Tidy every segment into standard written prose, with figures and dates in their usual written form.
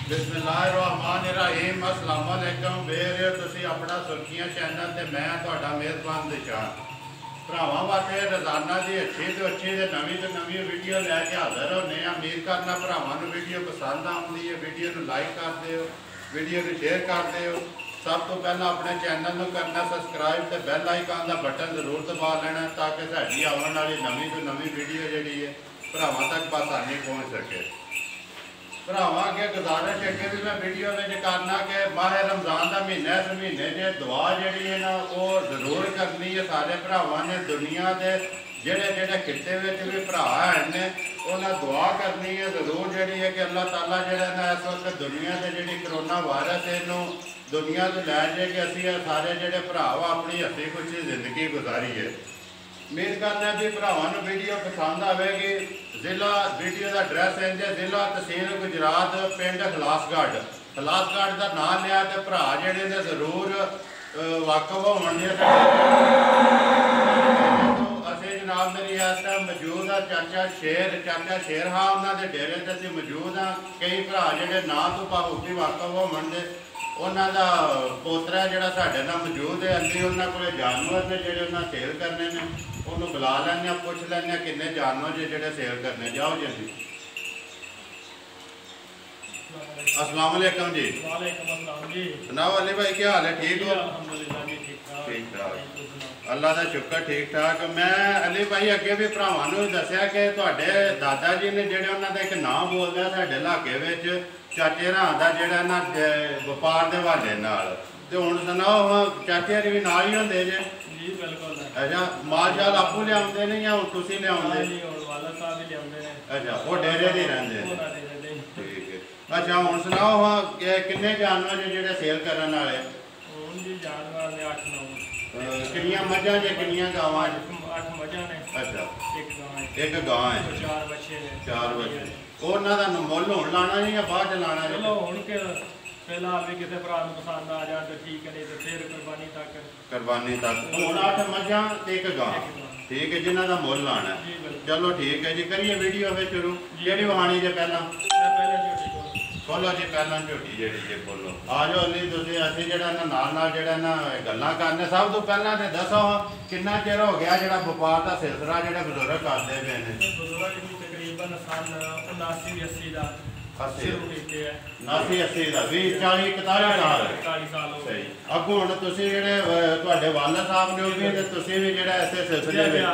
बिस्मिल्लाहिर्रहमानिर्रहीम अस्सलाम वालेकुम। बेर तुसी अपना सुर्खियां चैनल ते मैं तुहाडा मेज़बान निशान भरावां वास्ते रोज़ाना की अच्छी तो अच्छी ते नवी वीडियो लैके हाज़र होने। उम्मीद करना भरावां नूं वीडियो पसंद आउंदी है। वीडियो नूं लाइक कर दिओ, वीडियो नूं शेयर कर दिओ। सब तो पहला अपने चैनल नूं करना सबसक्राइब ते बैल आइकन का बटन जरूर दबा लेना ताकि साडी आउण वाली नवी तो नवी वीडियो जिहड़ी है भरावां तक बसानी पहुँच सके। भरावां अगे गुजारिश है कि मैं वीडियो में करना कि माह रमज़ान का महीना इस महीने से दुआ जी है ना वो जरूर करनी है। सारे भरावां ने दुनिया के जेड़े खिते में भी भरा हैं ने उन्हें दुआ करनी है जरूर जी है कि अल्लाह ताला जो ना इस वक्त दुनिया से जी करोना वायरस इनू दुनिया तो लै जाए कि असी सारे जोड़े भरा अपनी हसी खुशी जिंदगी गुजारी है। उम्मीद करना भी भरावां नूं वीडियो पसंद आएगी। जिला वीडियो का एड्रैस इंज है जिला तहसील गुजरात पिंड खलासगढ़ का नाम लिया तो भरा जेडे ने जरूर वाकफ होने। असी जनाब मेरी इस टाइम मौजूद हाँ चाचा शेर हाँ उन्होंने डेरे से असी मौजूद हाँ। कई भरा जेडे ना तो भावुकी वाकफ होने उन्हों का पोतरा जोड़ा साढ़े नाल मौजूद है। अभी उन्होंने को जानवर ने जोड़े उन्हें सेल करने ने उन्होंने बुला लैने पुछ लैने किन्ने जानवर जो जोड़े सेल करने। जाओ जी। अस्सलाम वालेकुम जी। सुनाओ अली भाई क्या हाल है? ठीक हो? ठीक ठाक अल्लाह का शुक्र ठीक ठाक। मैं अली भाई अगे भी भरावां नूं दस्सिया कि तुहाडे दादा जी ने जोड़े उन्होंने एक नाम बोलदा साडे इलाके चाचे रा का जोड़ा ना व्यापार के हवाले तो हुण सुनाओ चाचे हरी भी नाल ही होंदे जे? अच्छा माल शाल आपू लिया ने या तुसीं लियाउंदे? अच्छा वो डेरे दे रहिंदे ठीक है। अच्छा हुण सुनाओ हाँ किन्ने जानवर जो सेल करन वाले? कितनियां मझां जे कितनियां गावां? 8 मझां ने। अच्छा एक गां है 4 बच्चे उन्हों का मुल हुण लाना जी या बाद लाना? चलो हुण के फिलहाल भी किसी भरा पसंद आ जाए तो ठीक है, नहीं तो फिर कुर्बानी तक हुण 8 मझां ते एक गां ठीक है जिन्हों का मुल लाना। चलो ठीक है जी करिए वीडियो फिर शुरू। जी वहानी जे पहला खोलो जी पहला झोटी जी जे खोलो। आ जाओ अली तुसीं असीं जिहड़ा नाल जिहड़ा ना गल्लां करने। सब तो पहला तो दसो कितना चिर हो गया जिहड़ा व्यापार का सिलसिला जिहड़े बजुर्ग करते पे ने? तकरीबन सन 79-80 का 80 का 20-40-41 साल सही। अगों हुण तुसीं जिहड़े तुहाडे वालिद साहब ने भी ते तुसीं भी जिहड़ा इस सिलसिले विच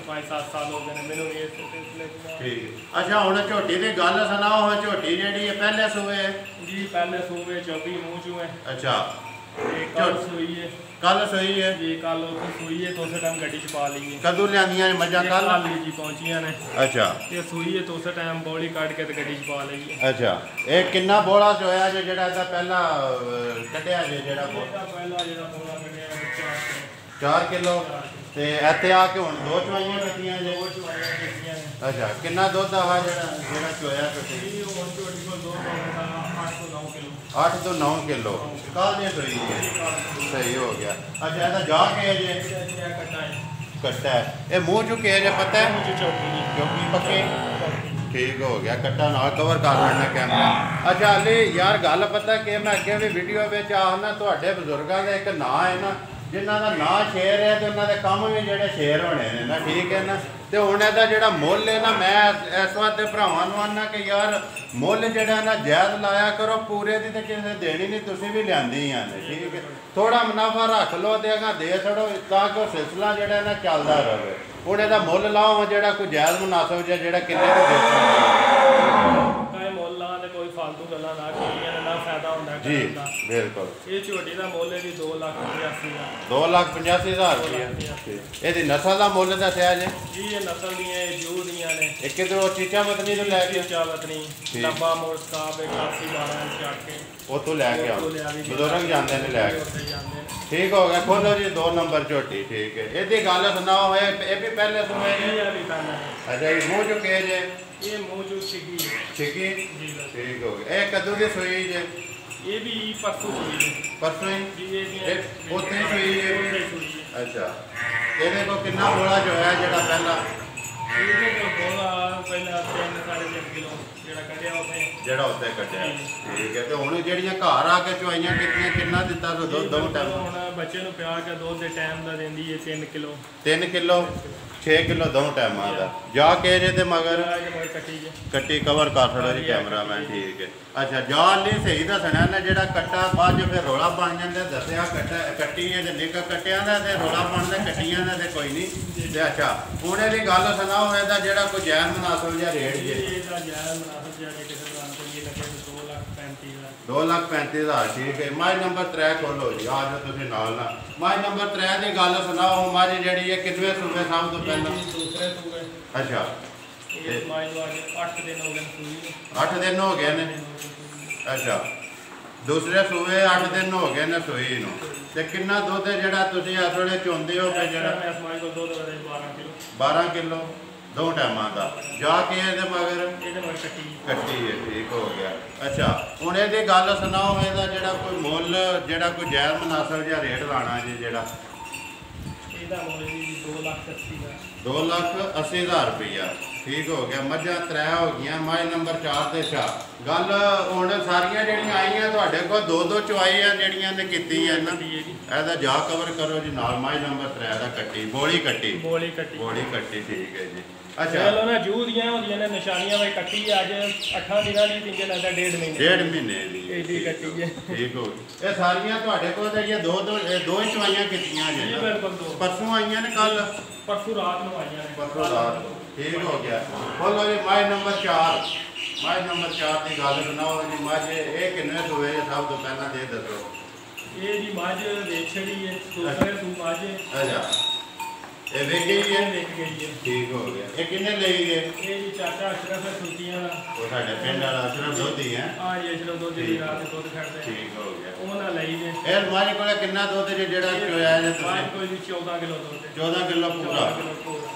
5-7 साल हो गए मैनूं इस सिलसिले ठीक। अच्छा हुण झोटी दी गल सुनाओ। झोटी जिहड़ी है पहले सूबे जी? पहले सूबे 24 मूँह चूं है। अच्छा कल सूई है जी? कल उस सूई है तो उस टाइम गड्डी च पा ली है। कदों लियांदियां मझां? कल जी पहुंचियां ने। अच्छा ये सूई है तो उस टाइम बौली कट के गड्डी च पा ली है। अच्छा ये कितना बोला जोया जो जेड़ा इसदा पहला कड्ढिया जे जेड़ा पहला जेड़ा बोला कड्ढिया 4 किलो ते इत्थे आके हुण 2 चवाइयां कट्टियां जे? 2 चवाइयां कट्टियां ने। अच्छा कितना दुध आवा जेड़ा चोया तुसीं? हुण झोटी कोल 8 तो 9 किलो कल दे सोई सही हो गया। अच्छा ਇਹਦਾ ਜਾ ਕੇ ਜੇ कट्टा है ये मुँह चुके है पता है चौकी पक्के ठीक हो गया कट्टा ना कवर कर लेना कैमरा। अच्छा अली यार गल पता कि मैं अगे भी वीडियो में आना तुहाडे बजुर्गों का एक नाम है ना जिन्हों का ना शेर है तो उन्होंने काम भी जोड़े शेर होने ने ना ठीक है ना। तो हुण इहदा जिहड़ा मुल है ना मैं इस वास्ते भरावां नूं आना कि यार मुल जिहड़ा ना जायज़ लाया करो पूरे दी तो किसी देनी नहीं तुसीं भी लियांदी ही आने ठीक है। थोड़ा मुनाफा रख लो तो अगर दे छड़ो ताकि सिलसिला जिहड़ा ना चलदा रहे। हुण इहदा मुल लाओ जिहड़ा कोई जायज़ मुनासिब जिहड़ा किन्ने दी दे सकदे मुल ला ते कोई फालतू गल्लां ना कीतियां ना फायदा हुंदा जी बिल्कुल। ये झोटी दा मुल है जी 2,85,000 रुपया। ਇਹਦੀ नस्ल का मुल दस्सिया जी? जी ये नस्ल दियां जूर दियां ने। एक किधरों चीचा वतनी तो लैके चीचा वतनी लंबा मोड़ साहब 81-12 इंच आके उतों लैके आओ बजुर्ग जाते हैं लैके ठीक हो गया। खोलो जी 2 नंबर झोटी ठीक है। ਇਹਦੀ गल सुनाओ ये भी पहले सुने जी? अच्छा ये मुँह चुके जे? ये मुँह चुक छिकी ठीक हो गया। ये कदों की सोई जे? ये भी परसों सुई परसों ही उतनी सुई है। अच्छा ये को कितना बोला जो है जो पहला ਪਹਿਲਾਂ 3-3.5 ਕਿਲੋ ਜਿਹੜਾ ਕੱਢਿਆ ਉਹਨੇ ਜਿਹੜਾ ਉੱਤੇ ਕੱਢਿਆ। ਠੀਕ ਹੈ। ਤੇ ਹੁਣ ਜਿਹੜੀਆਂ ਘਰ ਆ ਕੇ ਚੁਆਈਆਂ ਕੀਤੀਆਂ ਕਿੰਨਾ ਦਿੱਤਾ ਦੁੱਧ ਦੋ ਟਾਈਮ? ਹੁਣ ਬੱਚੇ ਨੂੰ ਪਿਆ ਕੇ ਦੁੱਧ ਦੇ ਟਾਈਮ ਦਾ ਦਿੰਦੀ ਹੈ 3 ਕਿਲੋ 3 ਕਿਲੋ 6 ਕਿਲੋ ਦੋ ਟਾਈਮਾਂ ਦਾ ਜਾ ਕੇ ਜੇ ਤੇ ਮਗਰ ਕੱਟੀ ਕਵਰ ਕਰ ਛੜਾ ਜੀ ਕੈਮਰਾਮੈਨ। ਠੀਕ ਹੈ। ਅੱਛਾ ਜਾਲ ਨਹੀਂ ਸਹੀ ਦੱਸਣਾ ਨਾ, ਜਿਹੜਾ ਕੱਟਾ ਬਾਅਦ ਚ ਫਿਰ ਰੋਲਾ ਬਣ ਜਾਂਦਾ। ਦੱਸਿਆ ਕੱਟੀ ਹੈ ਤੇ ਨਿੱਕਾ ਕੱਟਿਆਂ ਦਾ ਤੇ ਰੋਲਾ ਬਣਦਾ ਕੱਟੀਆਂ ਦਾ ਤੇ ਕੋਈ ਨਹੀਂ। ਤੇ ਅੱਛਾ ਹੁਣ ਇਹਦੀ ਗੱਲ ਸੁਣਾਓ, ਇਹਦਾ ਜਿਹੜਾ ਕੋਈ ਜੈਨ ਮੁਨਾਸਬ ਜਿਹਾ ਰੇਟ ਜੇ? ਇਹਦਾ ਜੈਨ ਮੁਨਾਸਬ ਜਿਹਾ ਕਿਸੇ ਦੁਕਾਨ ਤੋਂ ਇਹ ਲੱਗੇ 2,35,000। 2,35,000। ਠੀਕ ਹੈ। ਮਾਈ ਨੰਬਰ 3 ਖੋਲੋ ਜੀ, ਆ ਜਾਓ ਤੁਸੀਂ ਨਾਲ ਨਾਲ। ਮਾਈ ਨੰਬਰ 3 ਦੀ ਗੱਲ ਸੁਣਾਓ, ਮਾਰੀ ਜਿਹੜੀ ਹੈ ਕਿੰਨੇ ਸੂਬੇ ਸਭ ਤੋਂ ਪਹਿਲਾਂ? ਦੂਸਰੇ ਸੂਬੇ। ਅੱਛਾ ਇਹ ਮਾਈ ਨੂੰ ਅੱਜ 8 ਦਿਨ ਹੋ ਗਏ ਸੂਈ। 8 ਦਿਨ ਹੋ ਗਏ ਨੇ। ਅੱਛਾ ਦੂਸਰੇ ਸੂਏ 8 ਦਿਨ ਹੋ ਗਏ ਨੇ ਸੂਈ ਨੂੰ। ਤੇ ਕਿੰਨਾ ਦੁੱਧ ਜਿਹੜਾ ਤੁਸੀਂ ਇਸ ਵੇਲੇ ਚੁੰਦੇ ਹੋ? ਜਿਹੜਾ 12 ਕਿਲੋ ਦੋ ਟਾਈਮਾਂ ਦਾ ਜਾ ਕੇ ਇਹਦੇ ਮਗਰ ਕੱਟੀ ਹੈ। ਠੀਕ ਹੋ ਗਿਆ। ਅੱਛਾ ਹੁਣ ਇਹਦੀ ਗੱਲ ਸੁਣਾਓ, ਇਹਦਾ ਜਿਹੜਾ ਕੋਈ ਮੁੱਲ ਜਿਹੜਾ ਕੋਈ ਜਾਇਜ਼ ਮੁਨਾਸਬ ਜਿਹਾ ਰੇਟ ਲਾਣਾ ਜੀ ਜਿਹੜਾ? ਇਹਦਾ ਮੁੱਲ ਜੀ 2,80,000। 2,80,000 ਰੁਪਈਆ। ਠੀਕ ਹੋ ਗਿਆ। ਮੱਝਾਂ 3 ਹੋ ਗਈਆਂ। ਮਾਈ ਨੰਬਰ 4 ਤੇ ਸ਼ਾ ਗੱਲ ਹੁਣ ਸਾਰੀਆਂ ਜਿਹੜੀਆਂ ਆਈਆਂ ਤੁਹਾਡੇ ਕੋਲ ਦੋ ਚੁਆਈਆਂ ਜਿਹੜੀਆਂ ਨੇ ਕੀਤੀ ਹੈ ਨਾ, ਇਹਦਾ ਜਾ ਕਵਰ ਕਰੋ ਜੀ ਨਾਲ। ਮਾਈ ਨੰਬਰ 3 ਦਾ ਕੱਟੀ ਬੋਲੀ ਕੱਟੀ। ਠੀਕ ਹੈ ਜੀ। ਅੱਛਾ ਚਲੋ ਨਾ ਜੂ ਦੀਆਂ ਹੁੰਦੀਆਂ ਨੇ ਨਿਸ਼ਾਨੀਆਂ ਵੇ ਕੱਟੀ ਅੱਜ 8 ਦਿਨਾਂ ਦੀ ਤਿੰਨ ਲੱਗਦਾ 1.5 ਮਹੀਨੇ। 1.5 ਮਹੀਨੇ ਦੀ ਇਹਦੀ ਕੱਟੀ ਹੈ। ਠੀਕ ਹੋ ਗਈ। ਇਹ ਸਾਰੀਆਂ ਤੁਹਾਡੇ ਕੋਲ ਤਾਂ ਇਹ ਦੋ ਹੀ ਚੁਆਈਆਂ ਕੀਤੀਆਂ ਜੀ? ਬਿਲਕੁਲ ਦੋ। ਪਰਸੋਂ ਆਈਆਂ ਨੇ? ਪਰਸੋਂ ਰਾਤ ਨੂੰ ਆਈਆਂ ਨੇ। ਪਰਸੋਂ ਰਾਤ ਨੂੰ। ਠੀਕ ਹੋ ਗਿਆ। ਬੋਲੋ ਜੀ ਮਾਈ ਨੰਬਰ 4। ਮਾਈ ਨੰਬਰ 4 ਦੀ ਗੱਲ ਸੁਣਾਓ ਜੀ। ਮੱਝ ਇਹ ਕਿੰਨੇ ਸੂਏ ਸਭ ਤੋਂ ਪਹਿਲਾਂ ਦੇ ਦੱਸੋ? ਇਹ ਜੀ ਮੱਝ ਵੇਚ ਛੜੀ ਹੈ। ਦੂਸਰੇ ਸੂ ਮੱਝ। ਅੱਛਾ ਇਹ ਵੇਚ ਗਈ ਹੈ? ਵੇਚ ਗਈ ਹੈ। ਠੀਕ ਹੋ ਗਿਆ। ਇਹ ਕਿੰਨੇ ਲਈ ਗਏ? ਇਹ ਜੀ ਚਾਚਾ ਅਸ਼ਰਫ ਸੁਲਤੀਆਂ ਦਾ। ਉਹ ਸਾਡੇ ਪਿੰਡ ਵਾਲਾ ਅਸ਼ਰਫ ਦੋਧੀ ਹੈ? ਹਾਂ ਜੀ ਅਸ਼ਰਫ ਦੋਧੀ ਦੀ ਰਾਤ ਦੁੱਧ ਖੜਦੇ। ਠੀਕ ਹੋ ਗਿਆ। ਉਹਨਾਂ ਲਈ ਨੇ। ਇਹ ਮਾਝ ਕੋਲ ਕਿੰਨਾ ਦੁੱਧ ਜਿਹੜਾ ਚੋਇਆ ਜੇ ਤੁਸੀਂ? ਮਾਝ ਕੋਲ 14 ਕਿਲੋ ਦੁੱਧ। 14 ਕਿਲੋ ਪੂਰਾ।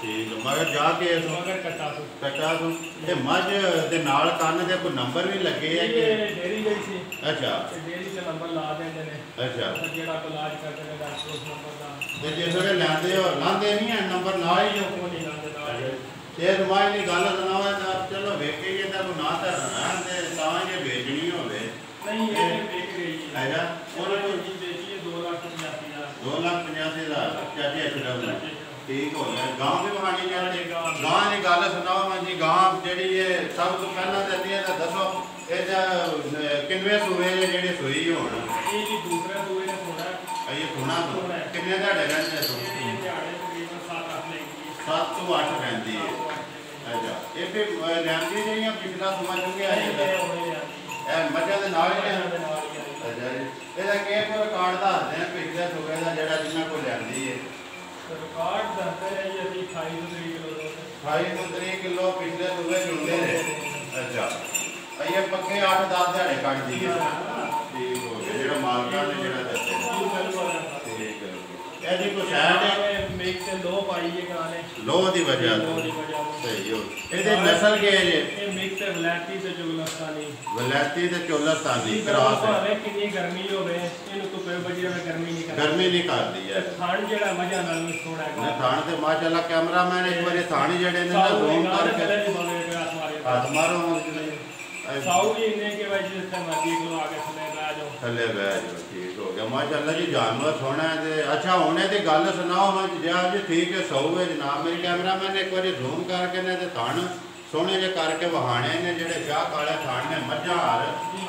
ਠੀਕ ਮਗਰ ਜਾ ਕੇ ਮਗਰ ਕੱਟਾ ਤੋਂ ਇਹ ਮੱਝ ਦੇ ਨਾਲ ਕੰਨ ਦੇ ਕੋਈ ਨੰਬਰ ਵੀ ਲੱਗੇ ਆ ਕਿ? ਇਹ ਡੇਰੀ ਗਈ ਸੀ। ਅੱਛਾ ਡੇਰੀ ਤੇ ਨੰਬਰ ਲਾ ਦਿੰਦੇ ਨੇ। ਅੱਛਾ ਜਿਹੜਾ ਕੋ ਇਲਾਜ ਕਰਦੇ ਨੇ ਡਾਕਟਰ ਉਸ ਨੰਬਰ ਦਾ। ਤੇ ਜੇ ਥੋੜੇ ਲੈਂਦੇ ਹੋ ਲਾਂਦੇ ਨਹੀਂ ਹੈ ਨੰਬਰ ਨਾਲ ਹੀ? ਜੋ ਨਹੀਂ ਲਾਉਂਦੇ ਨਾਲ। ਤੇ ਰਮਾਈ ਦੀ ਗੱਲ ਸੁਣਾਵਾ ਤਾਂ ਚਲੋ ਵੇਖੇ ਜੇ ਤਾਂ ਕੋਈ ਨਾ ਧਰਨਾ ਤੇ ਤਾਂ ਜੇ ਵੇਚਣੀ ਹੋਵੇ। ਨਹੀਂ ਇਹ ਵੇਚ ਗਈ ਹੈ। ਹੈਗਾ ਉਹਨਾਂ ਨੂੰ ਜੀ ਵੇਚੀ 2,85,000। 2,85,000 ਚਾਚੇ ਅਸ਼ਰਫ। ਠੀਕ ਹੋ ਗਿਆ। ਗਾਂ ਵੀ ਬਹਾਨੀ ਜਾਂਦੀ। ਗਾਂ ਦੀ ਗੱਲ ਸੁਣਾਓ ਮੈਂ ਜੀ। ਗਾਂ ਜਿਹੜੀ ਹੈ ਸਭ ਤੋਂ ਪਹਿਲਾਂ ਤਾਂ ਇਹਦਾ ਦੱਸੋ ਇਹਦਾ ਕਿੰਨੇ ਸੂਏ ਜਿਹੜੇ ਸੂਈ ਹੋਣ? ਇਹ ਜੀ ਦੂਸਰਾ ਸੂਏ ਨੇ ਥੋੜਾ। ਇਹ ਥੋੜਾ ਕਿੰਨੇ ਤੁਹਾਡੇ ਰਹਿੰਦੇ ਸੋ? ਇਹ ਦਿਹਾੜੇ ਤਕਰੀਬਨ 7-8 ਲੈਂਦੀ ਹੈ। 7 ਤੋਂ 8 ਰਹਿੰਦੀ ਹੈ। ਅੱਛਾ ਇਹ ਵੀ ਲੈਂਦੀ ਜਿਹੜੀਆਂ ਪਿਛਲਾ ਸਮਾਂ ਚੁੱਕਿਆ ਇਹ ਮੱਝਾਂ ਦੇ ਨਾਲ ਹੀ ਰਹਿੰਦੇ? ਅੱਛਾ ਜੀ ਇਹਦਾ ਕਿਹੜਾ ਰਿਕਾਰਡ ਦੱਸਦੇ ਆ ਪਿਛਲੇ ਸੂਏ ਦਾ ਜਿਹੜਾ ਜਿੰਨਾ ਕੋਲ ਲੈਂਦੀ ਹੈ? ਰਿਕਾਰਡ ਦੱਸਦੇ ਨੇ ਜੀ ਅਸੀਂ 28 ਤੋਂ 30 ਕਿਲੋ ਦੁੱਧ। 28 ਤੋਂ 30 ਕਿਲੋ ਪਿਛਲੇ ਸੂਏ ਚੁੰਦੇ ਨੇ। ਅੱਛਾ ਇਹ ਪੱਕੇ 8-10 ਦਿਹਾੜੇ ਕੱਢਦੀ ਹੈ। ਠੀਕ ਹੋ ਗਿਆ। ਜਿਹੜਾ ਮਾਲਕਾਂ ਨੇ ਜਿਹੜਾ ਦੱਸਿਆ। ਠੀਕ ਹੈ। ਇਹਦੀ ਕੋਈ ਸਾਈਡ ਹੈ? ਮਿਕਸ ਲੋ ਪਾਈ ਹੈ ਗਾਂ ਨੇ। ਲੋਹ ਦੀ ਵਜ੍ਹਾ ਤੋਂ ਸਹੀ ਹੋ। ਇਹਦੇ ਨਸਲ ਕੀ ਹੈ ਜੀ? ਇਹ ਮਿਕਸ ਹੈ ਵਲੈਤੀ ਤੇ ਚੋਲਸਤਾਨੀ। ਵਲੈਤੀ ਤੇ ਚੋਲਸਤਾਨੀ ਕਰਾਸ ਹੈ। ਭਾਵੇਂ ਕਿੰਨੀ ਗਰਮੀ ਹੋਵੇ ਇਹਨੂੰ ਧੁੱਪੇ ਵਜੀ ਹੋਵੇ ਗਰਮੀ ਨਹੀਂ ਕਰਦੀ। ਗਰਮੀ ਨਹੀਂ ਕਰਦੀ ਹੈ। ਥਣ ਜਿਹੜਾ ਮੱਝਾਂ ਨਾਲ ਵੀ ਥੋੜਾ ਹੈ। ਥਣ ਤੇ ਮਾਸ਼ਾਅੱਲਾ ਕੈਮਰਾਮੈਨ ਇੱਕ ਵਾਰੀ ਥਣ ਜਿਹੜੇ ਨੇ ਨਾ ਜ਼ੂਮ ਕਰਕੇ ਹੱਥ ਮਾਰੋ। ਸਾਊ ਵੀ ਇੰਨੇ ਕੇ ਵਜੇ ਜਿਸ ਤਰ੍ਹਾਂ ਮਰਜ਼ੀ ਕੋਲ ਆ ਕੇ ਥੱਲੇ ਬਹਿ ਜਾਓ। ਥੱਲੇ ਬਹਿ ਜਾਓ। ਠੀਕ ਹੋ ਗਿਆ। ਮਾਸ਼ਾਅੱਲਾ ਜੀ ਜਾਨਵਰ ਸੋਹਣਾ ਹੈ ਤੇ ਅੱਛਾ ਹੁਣ ਇਹਦੀ ਗੱਲ ਸੁਣਾਓ ਮੈਂ ਜੀ। ਠੀਕ ਹੈ ਸੌ ਹੈ ਜਨਾਬ। ਮੇਰੇ ਕੈਮਰਾਮੈਨ ਨੇ ਇੱਕ ਵਾਰੀ ਜ਼ੂਮ ਕਰਕੇ ਨੇ ਤੇ ਥਣ ਸੋਹਣੇ ਜਿਹੇ ਕਰਕੇ ਵਹਾਣੇ ਨੇ ਜਿਹੜੇ ਸ਼ਾਹ ਕਾਲੇ ਥਣ ਨੇ ਮੱਝਾਂ ਹਾਰ।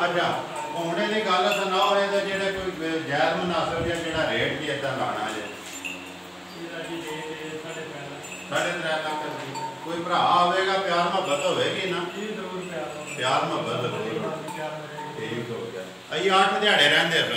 ਅੱਛਾ ਹੁਣ ਇਹਦੀ ਗੱਲ ਸੁਣਾਓ ਇਹਦਾ ਜਿਹੜਾ ਕੋਈ ਜਾਇਜ਼ ਮੁਨਾਸਬ ਜਿਹੜਾ ਰੇਟ ਜੀ ਇਦਾਂ ਲਾਣਾ ਜੇ? ਇਹਦਾ ਜੀ ਰੇਟ 3.5 ਲੱਖ। ਕੋਈ ਭਰਾ ਹੋਵੇਗਾ ਪਿਆਰ ਮੁਹੱਬਤ ਹੋਵੇਗੀ ਨਾ? ਜੀ ਜ਼ਰੂਰ ਪਿਆਰ ਮੁਹੱਬਤ ਹੋਵੇਗੀ। ਠੀਕ ਹੋ ਗਿਆ। ਅਸੀਂ 8 ਦਿਹਾੜੇ ਰਹਿੰਦੇ ਸੋ।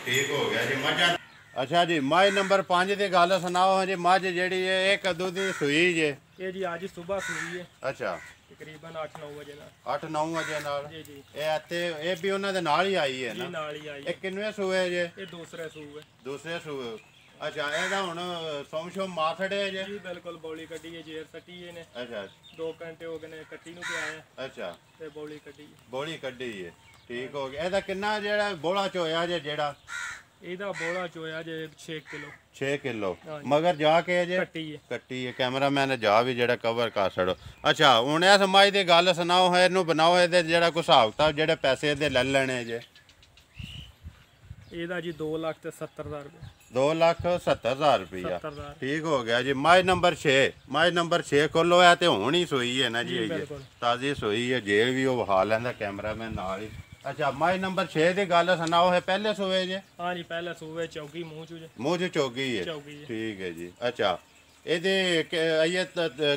ਠੀਕ ਹੋ ਗਿਆ ਜੀ। ਮੱਝਾਂ ਅੱਛਾ ਜੀ ਮੱਝ ਨੰਬਰ 5 ਦੀ ਗੱਲ ਸੁਣਾਓ ਜੀ। ਮੱਝ ਜਿਹੜੀ ਹੈ ਇਹ ਕਦੋਂ ਦੀ ਸੂਈ ਜੇ? ਇਹ ਜੀ ਅੱਜ ਸਵੇਰ ਸੂਈ ਹੈ। ਅੱਛਾ ਤਕਰੀਬਨ 8-9 ਵਜੇ ਨਾਲ। 8-9 ਵਜੇ ਨਾਲ? ਜੀ ਜੀ। ਇਹ ਇੱਥੇ ਇਹ ਵੀ ਉਹਨਾਂ ਦੇ ਨਾਲ ਹੀ ਆਈ ਹੈ ਨਾ? ਨਾਲ ਹੀ ਆਈ। ਇਹ ਕਿੰਨੇ ਸੂਏ ਜੇ? ਇਹ ਦੂਸਰੇ ਸੂਏ। ਦੂਸਰੇ ਸੂਏ। ਅੱਛਾ ਇਹਦਾ ਹੁਣ ਸੋਮਸ਼ੋ ਮਾਥੜੇ ਜੇ? ਜੀ ਬਿਲਕੁਲ ਬੌਲੀ ਕੱਢੀ ਹੈ ਜੇਰ ਸੱਟੀ ਇਹਨੇ। ਅੱਛਾ 2 ਘੰਟੇ ਹੋ ਗਏ ਨੇ ਕੱਟੀ ਨੂੰ ਪਿਆ ਹੈ। ਅੱਛਾ ਤੇ ਬੌਲੀ ਕੱਢੀ। ਬੋਲੀ ਕੱਢੀ ਹੈ। ਠੀਕ ਹੋ ਗਿਆ। ਇਹਦਾ ਕਿੰਨਾ ਜਿਹੜਾ ਬੋਲਾ ਚ ਹੋਇਆ ਜੇ ਜਿਹੜਾ? ਇਹਦਾ ਬੋਲਾ ਚੋਇਆ ਜੇ 6 ਕਿਲੋ 6 ਕਿਲੋ ਹਾਂਜੀ। ਮਗਰ ਜਾ ਕੇ ਜੇ ਕੱਟੀ ਹੈ। ਕੱਟੀ ਹੈ ਕੈਮਰਾਮੈਨ ਨੇ ਜਾ ਵੀ ਜਿਹੜਾ ਕਵਰ ਕਰ ਛੜੋ। ਅੱਛਾ ਹੁਣ ਇਸ ਮੱਝ ਦੀ ਗੱਲ ਸੁਣਾਓ ਹੈ ਇਹਨੂੰ ਬਣਾਓ ਇਹਦੇ ਜਿਹੜਾ ਕੋਈ ਹਿਸਾਬ ਕਿਤਾਬ ਜਿਹੜੇ ਪੈਸੇ ਇਹਦੇ ਲੈ ਲੈਣੇ ਜੇ। ਇਹਦਾ ਜੀ 2,70,000 ਰੁਪਏ 2,70,000 ਰੁਪਇਆ 70,000 ਠੀਕ ਹੋ ਗਿਆ ਜੀ। ਮੱਝ ਨੰਬਰ 6 ਮੱਝ ਨੰਬਰ 6 ਖੋਲੋ ਹੈ ਤੇ ਹੁਣ ਹੀ ਸੋਈ ਹੈ ਨਾ ਜੀ ਜੀ, ਇਹ ਬਿਲਕੁਲ। ਤਾਜ਼ੀ ਸੋਈ ਹੈ ਜੇਲ ਵੀ ਉਹ ਵਹਾ ਲੈਂਦਾ ਕੈਮਰਾਮੈਨ ਨਾਲ ਹੀ। ਅੱਛਾ ਮੱਝ ਨੰਬਰ 6 ਦੀ ਗੱਲ ਸੁਣਾਓ ਹੈ ਪਹਿਲੇ ਸੋਏ ਜੇ ਹਾਂਜੀ ਪਹਿਲਾਂ ਸੂਵੇ ਚੌਕੀ ਮੂੰਹ ਚ ਜੇ ਮੂੰਹ ਚ ਚੋਗੀ ਹੈ ਚੌਗੀ ਹੈ। ਠੀਕ ਹੈ ਜੀ। ਅੱਛਾ ਇਹਦੇ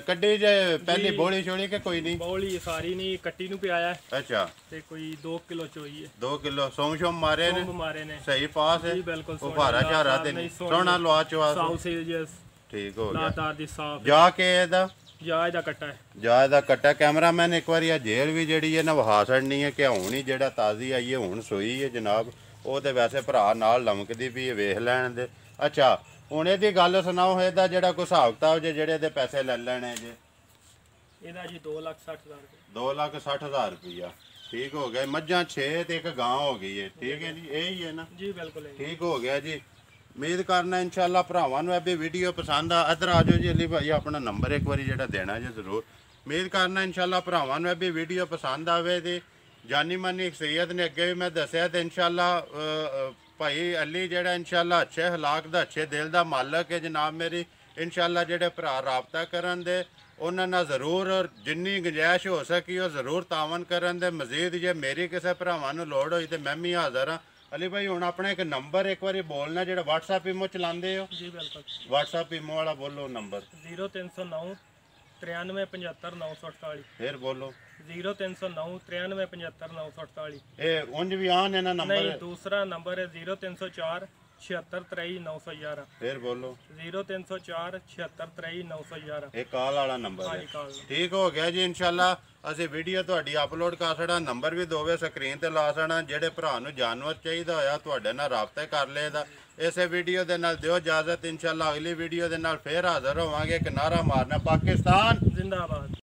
ਕੱਢੀ ਜੇ ਪਹਿਲੀ ਬੋਲੀ ਛੋੜੀ ਕਿ ਕੋਈ ਨਹੀਂ ਬੌਲੀ ਸਾਰੀ ਨਹੀਂ ਕੱਟੀ ਨੂੰ ਪਿਆਇਆ ਅੱਛਾ ਤੇ ਕੋਈ 2 ਕਿਲੋ ਚੋਈ ਹੈ 2 ਕਿਲੋ ਸੋਮ ਮਾਰੇ ਨੇ ਸੋਮ ਮਾਰੇ ਨੇ ਸਹੀ ਪਾਸ ਹੈ ਜੀ ਬਿਲਕੁਲ ਉਹ ਭਾਰਾ ਝਾਰਾ ਤੇ ਨਹੀਂ ਸੋਹਣਾ ਲਵਾ ਚਵਾ ਸਾਊਥ ਸੀਰੀਅਸ ਠੀਕ ਹੋ ਗਿਆ। ਲਾਤਾਰ ਦੀ ਸਾਫ ਜਾ ਕੇ ਇਹਦਾ ਜਾ ਇਹਦਾ ਕੱਟਾ ਹੈ ਜਾ ਇਹਦਾ ਕੱਟਾ ਕੈਮਰਾਮੈਨ ਇੱਕ ਵਾਰੀ ਆ ਜੇਲ੍ਹ ਵੀ ਜਿਹੜੀ ਹੈ ਨਾ ਵਹਾ ਛੱਡਣੀ ਹੈ ਕਿ ਹੁਣ ਹੀ ਜਿਹੜਾ ਤਾਜ਼ੀ ਆਈ ਹੈ ਹੁਣ ਸੋਈ ਹੈ ਜਨਾਬ। ਉਹ ਤੇ ਵੈਸੇ ਭਰਾ ਨਾਲ ਲਮਕਦੀ ਵੀ ਵੇਖ ਲੈਣ ਦੇ। ਅੱਛਾ ਹੁਣ ਇਹਦੀ ਗੱਲ ਸੁਣਾਓ ਇਹਦਾ ਜਿਹੜਾ ਕੋਈ ਹਿਸਾਬ ਕਿਤਾਬ ਜੇ ਜਿਹੜੇ ਇਹਦੇ ਪੈਸੇ ਲੈ ਲੈਣੇ ਜੇ। ਇਹਦਾ ਜੀ 2,60,000 ਰੁਪਏ 2,60,000 ਰੁਪਇਆ ਠੀਕ ਹੋ ਗਿਆ। ਮੱਝਾਂ 6 ਤੇ ਇੱਕ ਗਾਂ ਹੋ ਗਈ ਹੈ ਠੀਕ ਹੈ ਜੀ ਇਹੀ ਹੈ ਨਾ ਜੀ ਬਿਲਕੁਲ ਹੈ। ਠੀਕ ਹੋ ਗਿਆ ਜੀ। ਉਮੀਦ ਕਰਨਾ ਇਨਸ਼ਾਅੱਲਾ ਭਰਾਵਾਂ ਨੂੰ ਇਹ ਵੀ ਵੀਡੀਓ ਪਸੰਦ ਆ। ਇੱਧਰ ਆ ਜਾਓ ਜੀ ਅਲੀ ਭਾਈ ਆਪਣਾ ਨੰਬਰ ਇੱਕ ਵਾਰੀ ਜਿਹੜਾ ਦੇਣਾ ਜੀ ਜ਼ਰੂਰ। ਉਮੀਦ ਕਰਨਾ ਇਨਸ਼ਾਅੱਲਾ ਭਰਾਵਾਂ ਨੂੰ ਇਹ ਵੀ ਵੀਡੀਓ ਪਸੰਦ ਆਵੇ ਤੇ ਜਾਨੀ ਮਾਨੀ ਸ਼ਖਸੀਅਤ ਨੇ ਅੱਗੇ ਵੀ ਮੈਂ ਦੱਸਿਆ ਤੇ ਇਨਸ਼ਾਅੱਲਾ ਭਾਈ ਅਲੀ ਜਿਹੜਾ ਇਨਸ਼ਾਅੱਲਾ ਅੱਛੇ ਹਲਾਕ ਦਾ ਅੱਛੇ ਦਿਲ ਦਾ ਮਾਲਕ ਹੈ ਜਨਾਬ ਮੇਰੀ। ਇਨਸ਼ਾਅੱਲਾ ਜਿਹੜੇ ਭਰਾ ਰਾਬਤਾ ਕਰਨ ਦੇ ਉਹਨਾਂ ਨਾਲ ਜ਼ਰੂਰ ਜਿੰਨੀ ਗੁੰਜਾਇਸ਼ ਹੋ ਸਕੀ ਉਹ ਜ਼ਰੂਰ ਤਾਵਨ ਕਰਨ ਦੇ। ਮਜ਼ੀਦ ਜੇ ਮੇਰੀ ਕਿਸੇ ਭਰਾਵਾਂ ਨੂੰ ਲੋੜ ਹੋਈ ਤੇ ਮੈਂ ਵੀ ਹਾਜ਼ਰ ਹਾਂ। ਅਲੀ ਭਾਈ ਹੁਣ ਆਪਣਾ ਇੱਕ ਨੰਬਰ ਇੱਕ ਵਾਰੀ ਬੋਲਣਾ ਜਿਹੜਾ WhatsApp ਇਮੋ ਚਲਾਉਂਦੇ ਹੋ। ਜੀ ਬਿਲਕੁਲ WhatsApp ਇਮੋ ਵਾਲਾ ਬੋਲੋ ਨੰਬਰ 0309 9375 948 ਫਿਰ ਬੋਲੋ 0309 9375 948 ਇਹ ਉਂਝ ਵੀ ਆਨ ਇਹਨਾਂ ਨਹੀਂ ਨੰਬਰ ਦੂਸਰਾ ਨੰਬਰ ਹੈ 0304 76 911 ਫਿਰ ਬੋਲੋ 0304 76 911 ਇਹ ਕਾਲ ਵਾਲਾ ਨੰਬਰ ਹਾਂਜੀ ਹੈ। ਕਾਲ ਠੀਕ ਹੋ ਗਿਆ ਜੀ ਇਨਸ਼ਾਅੱਲਾ ਅਸੀਂ ਵੀਡੀਓ ਤੁਹਾਡੀ ਅਪਲੋਡ ਕਰ ਛੜਾ ਨੰਬਰ ਵੀ ਦੋਵੇਂ ਸਕਰੀਨ ਤੇ ਲਾ ਛੜਾ। ਜਿਹੜੇ ਭਰਾ ਨੂੰ ਜਾਨਵਰ ਚਾਹੀਦਾ ਹੋਇਆ ਤੁਹਾਡੇ ਨਾਲ ਰਾਬਤਾ ਕਰ ਲਏਦਾ। ਇਸੇ ਵੀਡੀਓ ਦੇ ਨਾਲ ਦਿਓ ਇਜਾਜ਼ਤ। ਇਨਸ਼ਾਅੱਲਾ ਅਗਲੀ ਵੀਡੀਓ ਦੇ ਨਾਲ ਫੇਰ ਹਾਜ਼ਰ ਹੋਵਾਂਗੇ। ਇੱਕ ਨਾਰਾ ਮਾਰਨਾ ਪਾਕਿਸਤਾਨ ਜ਼ਿੰਦਾਬਾਦ।